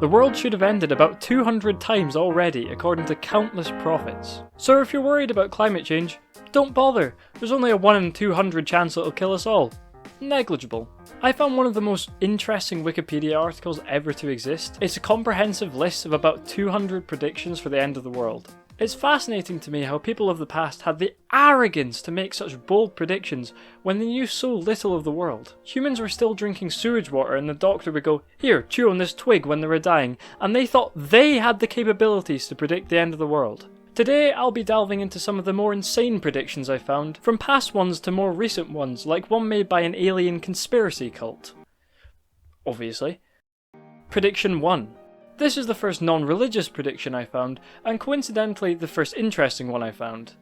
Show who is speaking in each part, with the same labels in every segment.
Speaker 1: The world should have ended about 200 times already, according to countless prophets. So if you're worried about climate change, don't bother. There's only a 1 in 200 chance it'll kill us all. Negligible. I found one of the most interesting Wikipedia articles ever to exist. It's a comprehensive list of about 200 predictions for the end of the world. It's fascinating to me how people of the past had the arrogance to make such bold predictions when they knew so little of the world. Humans were still drinking sewage water and the doctor would go, "Here, chew on this twig," when they were dying, and they thought they had the capabilities to predict the end of the world. Today I'll be delving into some of the more insane predictions I found, from past ones to more recent ones, like one made by an alien conspiracy cult. Obviously. Prediction 1. This is the first non-religious prediction I found, and coincidentally the first interesting one I found.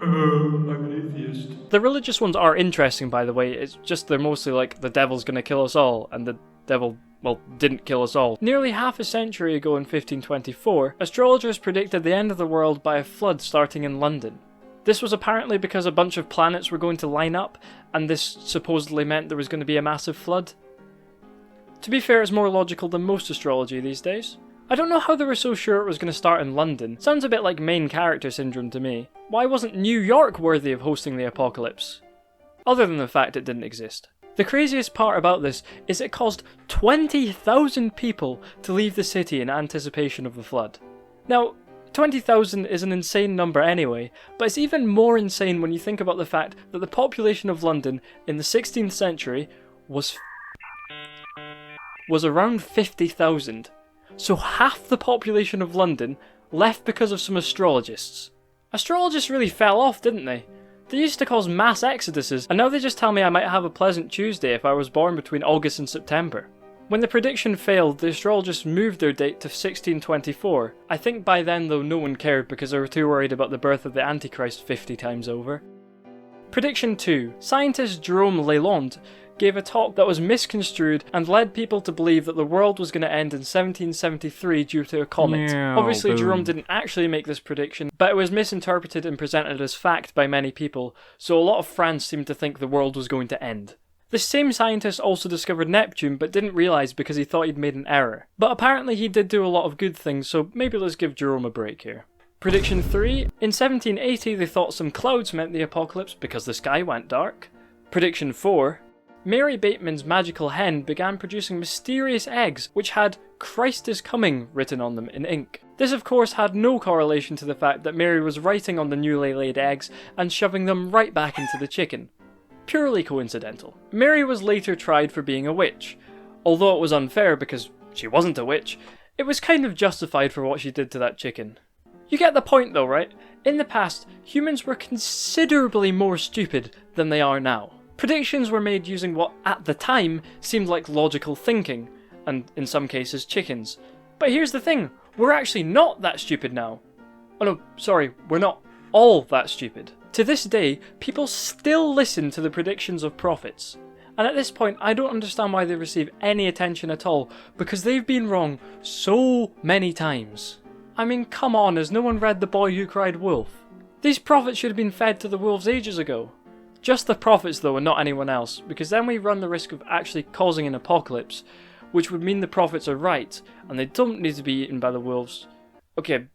Speaker 2: I'm an atheist.
Speaker 1: The religious ones are interesting, by the way, it's just they're mostly like, the devil's gonna kill us all, and the devil, well, didn't kill us all. Nearly half a century ago in 1524, astrologers predicted the end of the world by a flood starting in London. This was apparently because a bunch of planets were going to line up, and this supposedly meant there was going to be a massive flood. To be fair, it's more logical than most astrology these days. I don't know how they were so sure it was going to start in London. Sounds a bit like main character syndrome to me. Why wasn't New York worthy of hosting the apocalypse? Other than the fact it didn't exist. The craziest part about this is it caused 20,000 people to leave the city in anticipation of the flood. Now, 20,000 is an insane number anyway, but it's even more insane when you think about the fact that the population of London in the 16th century was around 50,000. So half the population of London left because of some astrologists. Astrologists really fell off, didn't they? They used to cause mass exoduses, and now they just tell me I might have a pleasant Tuesday if I was born between August and September. When the prediction failed, the astrologists moved their date to 1624. I think by then though no one cared because they were too worried about the birth of the Antichrist 50 times over. Prediction 2. Scientist Jerome Lalonde gave a talk that was misconstrued and led people to believe that the world was going to end in 1773 due to a comet. Obviously Jerome didn't actually make this prediction, but it was misinterpreted and presented as fact by many people, so a lot of France seemed to think the world was going to end. This same scientist also discovered Neptune but didn't realise because he thought he'd made an error. But apparently he did do a lot of good things, so maybe let's give Jerome a break here. Prediction 3. In 1780 they thought some clouds meant the apocalypse because the sky went dark. Prediction 4. Mary Bateman's magical hen began producing mysterious eggs which had "Christ is coming" written on them in ink. This of course had no correlation to the fact that Mary was writing on the newly laid eggs and shoving them right back into the chicken. Purely coincidental. Mary was later tried for being a witch. Although it was unfair because she wasn't a witch, it was kind of justified for what she did to that chicken. You get the point though, right? In the past, humans were considerably more stupid than they are now. Predictions were made using what, at the time, seemed like logical thinking, and in some cases chickens. But here's the thing, we're actually not that stupid now. Oh no, sorry, we're not all that stupid. To this day, people still listen to the predictions of prophets. And at this point, I don't understand why they receive any attention at all, because they've been wrong so many times. I mean, come on, has no one read The Boy Who Cried Wolf? These prophets should have been fed to the wolves ages ago. Just the prophets though and not anyone else, because then we run the risk of actually causing an apocalypse, which would mean the prophets are right, and they don't need to be eaten by the wolves. Okay,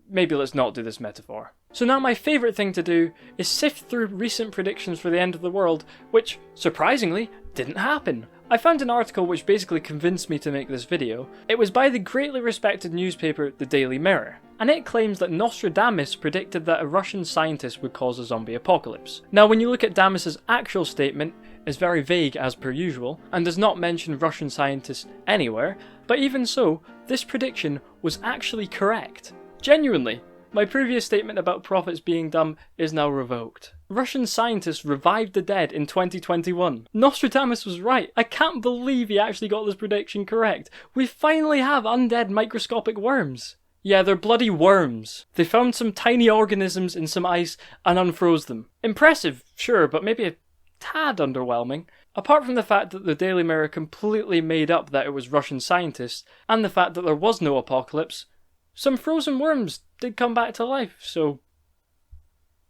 Speaker 1: maybe let's not do this metaphor. So now my favourite thing to do is sift through recent predictions for the end of the world, which, surprisingly, didn't happen. I found an article which basically convinced me to make this video. It was by the greatly respected newspaper The Daily Mirror, and it claims that Nostradamus predicted that a Russian scientist would cause a zombie apocalypse. Now when you look at Damus's actual statement, it's very vague as per usual, and does not mention Russian scientists anywhere, but even so, this prediction was actually correct. Genuinely, my previous statement about prophets being dumb is now revoked. Russian scientists revived the dead in 2021. Nostradamus was right. I can't believe he actually got this prediction correct. We finally have undead microscopic worms. Yeah, they're bloody worms. They found some tiny organisms in some ice and unfroze them. Impressive, sure, but maybe a tad underwhelming. Apart from the fact that the Daily Mirror completely made up that it was Russian scientists, and the fact that there was no apocalypse, some frozen worms did come back to life, so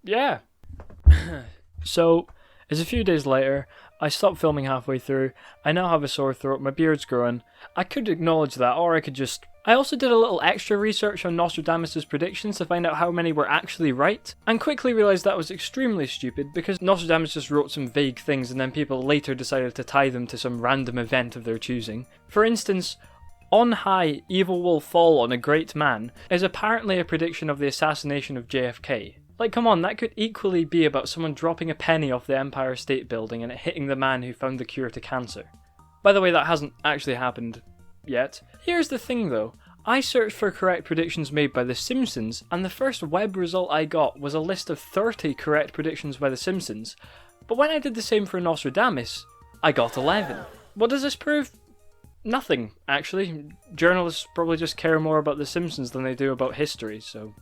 Speaker 1: yeah. So, it's a few days later, I stopped filming halfway through, I now have a sore throat, my beard's growing. I could acknowledge that, or I could just I also did a little extra research on Nostradamus' predictions to find out how many were actually right, and quickly realised that was extremely stupid because Nostradamus just wrote some vague things and then people later decided to tie them to some random event of their choosing. For instance, "On high, evil will fall on a great man" is apparently a prediction of the assassination of JFK. Like, come on, that could equally be about someone dropping a penny off the Empire State Building and it hitting the man who found the cure to cancer. By the way, that hasn't actually happened yet. Here's the thing though, I searched for correct predictions made by The Simpsons, and the first web result I got was a list of 30 correct predictions by The Simpsons, but when I did the same for Nostradamus, I got 11. What does this prove? Nothing, actually. Journalists probably just care more about The Simpsons than they do about history, so...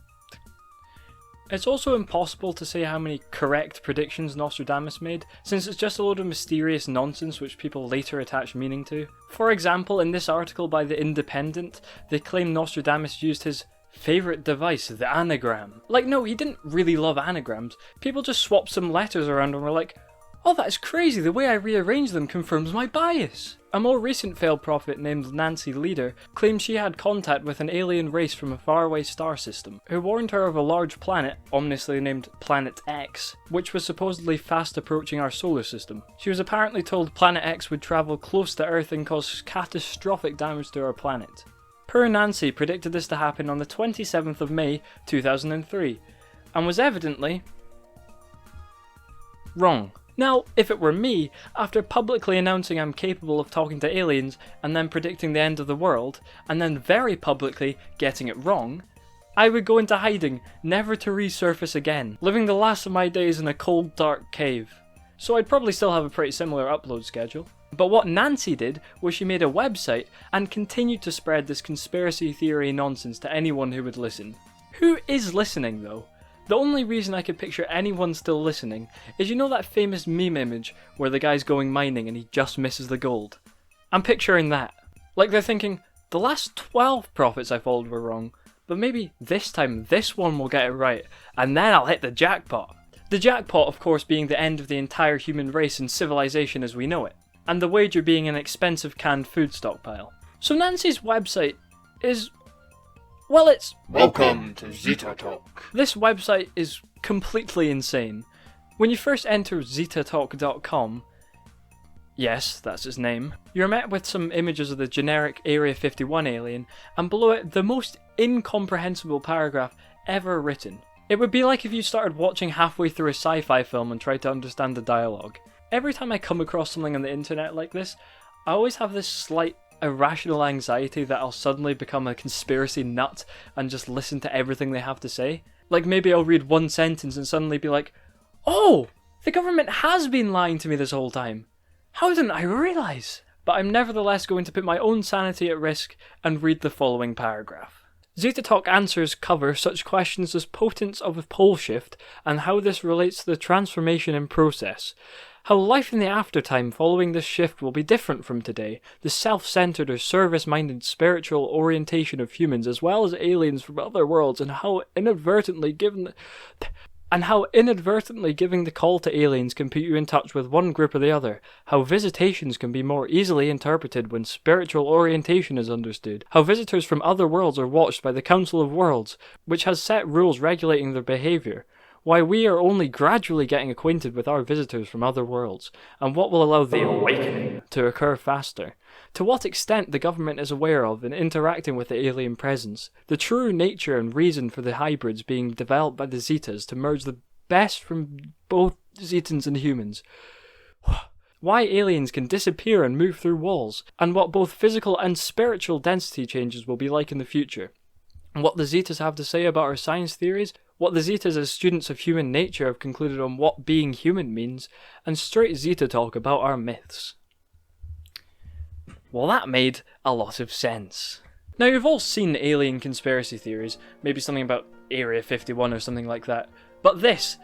Speaker 1: It's also impossible to say how many correct predictions Nostradamus made, since it's just a load of mysterious nonsense which people later attach meaning to. For example, in this article by The Independent, they claim Nostradamus used his favourite device, the anagram. Like, no, he didn't really love anagrams. People just swapped some letters around and were like, "Oh, that's crazy, the way I rearrange them confirms my bias." A more recent failed prophet named Nancy Lieder claimed she had contact with an alien race from a faraway star system, who warned her of a large planet, ominously named Planet X, which was supposedly fast approaching our solar system. She was apparently told Planet X would travel close to Earth and cause catastrophic damage to our planet. Poor Nancy predicted this to happen on the 27th of May 2003, and was evidently wrong. Now, if it were me, after publicly announcing I'm capable of talking to aliens, and then predicting the end of the world, and then very publicly getting it wrong, I would go into hiding, never to resurface again, living the last of my days in a cold, dark cave. So I'd probably still have a pretty similar upload schedule. But what Nancy did was she made a website and continued to spread this conspiracy theory nonsense to anyone who would listen. Who is listening though? The only reason I could picture anyone still listening is, you know that famous meme image where the guy's going mining and he just misses the gold? I'm picturing that. Like they're thinking, the last 12 prophets I followed were wrong, but maybe this time this one will get it right, and then I'll hit the jackpot. The jackpot, of course, being the end of the entire human race and civilization as we know it, and the wager being an expensive canned food stockpile. So Nancy's website is... well, it's...
Speaker 2: Welcome to Zeta Talk.
Speaker 1: This website is completely insane. When you first enter zetatalk.com, yes, that's its name, you're met with some images of the generic Area 51 alien, and below it, the most incomprehensible paragraph ever written. It would be like if you started watching halfway through a sci-fi film and tried to understand the dialogue. Every time I come across something on the internet like this, I always have this slight irrational anxiety that I'll suddenly become a conspiracy nut and just listen to everything they have to say. Like maybe I'll read one sentence and suddenly be like, "Oh, the government has been lying to me this whole time. How didn't I realise?" But I'm nevertheless going to put my own sanity at risk and read the following paragraph. Zeta Talk answers cover such questions as potence of a pole shift and how this relates to the transformation in process. How life in the aftertime following this shift will be different from today, the self-centered or service-minded spiritual orientation of humans as well as aliens from other worlds, and how inadvertently giving the call to aliens can put you in touch with one group or the other, how visitations can be more easily interpreted when spiritual orientation is understood, how visitors from other worlds are watched by the Council of Worlds, which has set rules regulating their behaviour, why we are only gradually getting acquainted with our visitors from other worlds, and what will allow the awakening to occur faster, to what extent the government is aware of and interacting with the alien presence, the true nature and reason for the hybrids being developed by the Zetas to merge the best from both Zetans and humans, why aliens can disappear and move through walls, and what both physical and spiritual density changes will be like in the future, and what the Zetas have to say about our science theories, what the Zetas as students of human nature have concluded on what being human means, and straight Zeta talk about our myths. Well, that made a lot of sense. Now, you've all seen alien conspiracy theories, maybe something about Area 51 or something like that, but this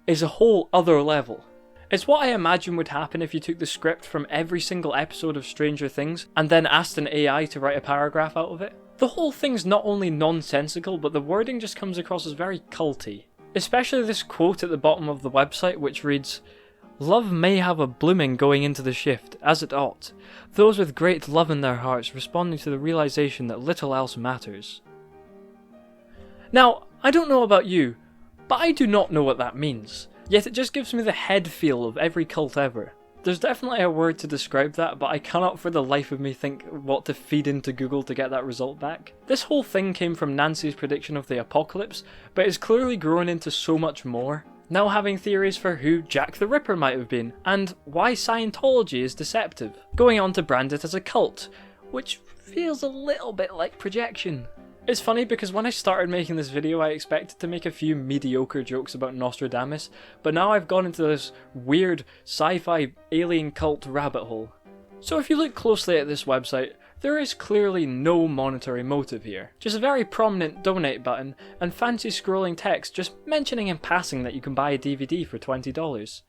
Speaker 1: is a whole other level. It's what I imagine would happen if you took the script from every single episode of Stranger Things and then asked an AI to write a paragraph out of it. The whole thing's not only nonsensical, but the wording just comes across as very culty. Especially this quote at the bottom of the website which reads, Love may have a blooming going into the shift, as it ought, those with great love in their hearts responding to the realization that little else matters. Now, I don't know about you, but I do not know what that means, yet it just gives me the head feel of every cult ever. There's definitely a word to describe that, but I cannot for the life of me think what to feed into Google to get that result back. This whole thing came from Nancy's prediction of the apocalypse, but it's clearly grown into so much more. Now having theories for who Jack the Ripper might have been, and why Scientology is deceptive. Going on to brand it as a cult, which feels a little bit like projection. It's funny because when I started making this video I expected to make a few mediocre jokes about Nostradamus, but now I've gone into this weird sci-fi alien cult rabbit hole. So if you look closely at this website, there is clearly no monetary motive here. Just a very prominent donate button and fancy scrolling text just mentioning in passing that you can buy a DVD for $20.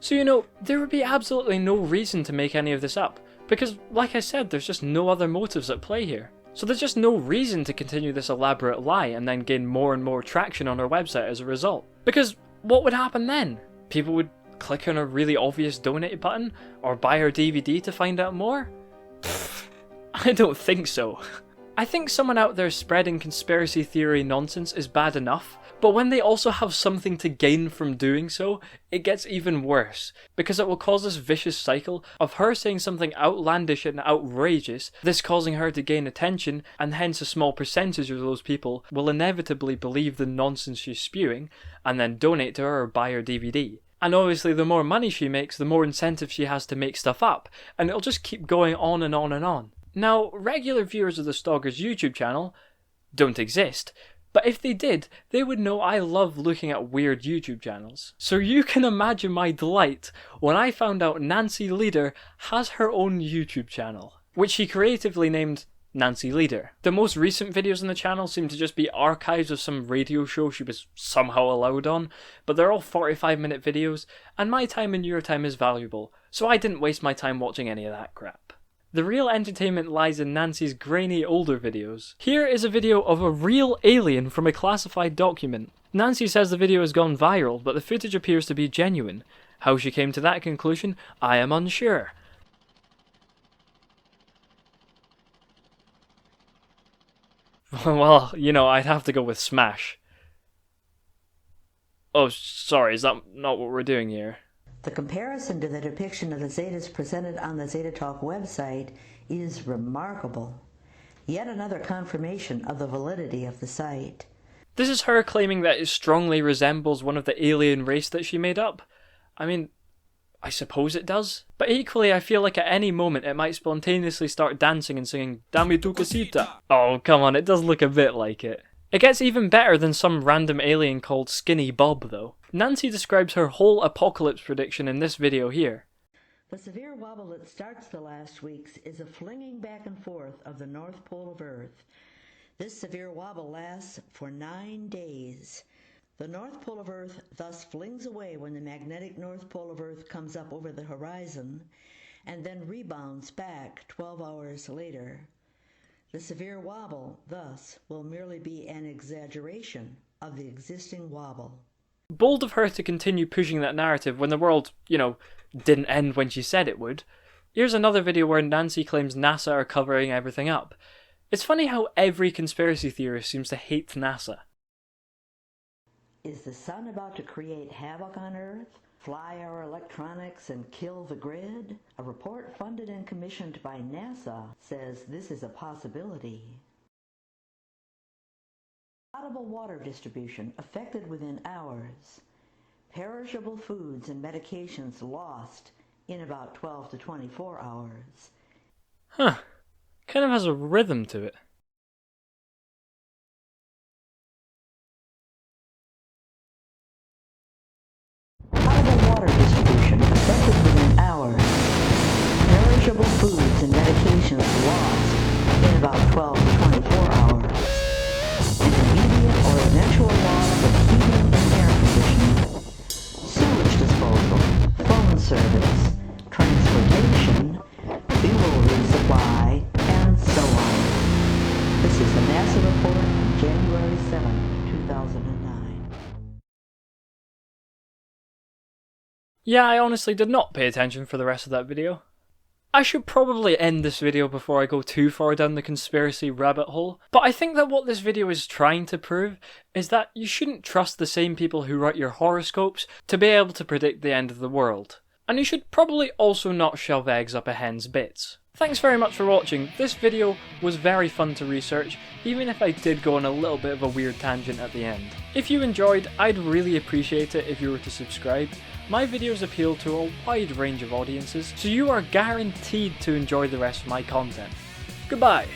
Speaker 1: So you know, there would be absolutely no reason to make any of this up, because like I said, there's just no other motives at play here. So there's just no reason to continue this elaborate lie and then gain more and more traction on our website as a result. Because what would happen then? People would click on a really obvious donate button or buy our DVD to find out more? I don't think so. I think someone out there spreading conspiracy theory nonsense is bad enough, but when they also have something to gain from doing so, it gets even worse, because it will cause this vicious cycle of her saying something outlandish and outrageous, this causing her to gain attention, and hence a small percentage of those people will inevitably believe the nonsense she's spewing, and then donate to her or buy her DVD. And obviously the more money she makes, the more incentive she has to make stuff up, and it'll just keep going on and on and on. Now, regular viewers of the Stalkers YouTube channel don't exist, but if they did, they would know I love looking at weird YouTube channels. So you can imagine my delight when I found out Nancy Lieder has her own YouTube channel, which she creatively named Nancy Lieder. The most recent videos on the channel seem to just be archives of some radio show she was somehow allowed on, but they're all 45-minute videos, and my time and your time is valuable, so I didn't waste my time watching any of that crap. The real entertainment lies in Nancy's grainy older videos. Here is a video of a real alien from a classified document. Nancy says the video has gone viral, but the footage appears to be genuine. How she came to that conclusion, I am unsure. Well, you know, I'd have to go with Smash. Oh, sorry, is that not what we're doing here?
Speaker 3: The comparison to the depiction of the Zetas presented on the Zeta Talk website is remarkable. Yet another confirmation of the validity of the site.
Speaker 1: This is her claiming that it strongly resembles one of the alien race that she made up. I mean, I suppose it does. But equally, I feel like at any moment it might spontaneously start dancing and singing Dame tu casita. Oh, come on, it does look a bit like it. It gets even better than some random alien called Skinny Bob, though. Nancy describes her whole apocalypse prediction in this video here.
Speaker 3: The severe wobble that starts the last weeks is a flinging back and forth of the North Pole of Earth. This severe wobble lasts for 9 days. The North Pole of Earth thus flings away when the magnetic North Pole of Earth comes up over the horizon, and then rebounds back 12 hours later. The severe wobble, thus, will merely be an exaggeration of the existing wobble.
Speaker 1: Bold of her to continue pushing that narrative when the world, you know, didn't end when she said it would. Here's another video where Nancy claims NASA are covering everything up. It's funny how every conspiracy theorist seems to hate NASA.
Speaker 3: Is the sun about to create havoc on Earth, fly our electronics and kill the grid? A report funded and commissioned by NASA says this is a possibility. Potable water distribution affected within hours. Perishable foods and medications lost in about 12 to 24 hours.
Speaker 1: Huh. Kind of has a rhythm to it.
Speaker 3: Potable water distribution affected within hours. Perishable foods and medications lost in about 12 to 24 hours. Intermediate or eventual loss of heating and air conditioning. Sewage disposal, phone service, transportation, fuel resupply, and so on. This is the NASA report on January 7, 2009.
Speaker 1: Yeah, I honestly did not pay attention for the rest of that video. I should probably end this video before I go too far down the conspiracy rabbit hole, but I think that what this video is trying to prove is that you shouldn't trust the same people who write your horoscopes to be able to predict the end of the world. And you should probably also not shove eggs up a hen's bits. Thanks very much for watching. This video was very fun to research, even if I did go on a little bit of a weird tangent at the end. If you enjoyed, I'd really appreciate it if you were to subscribe. My videos appeal to a wide range of audiences, so you are guaranteed to enjoy the rest of my content. Goodbye!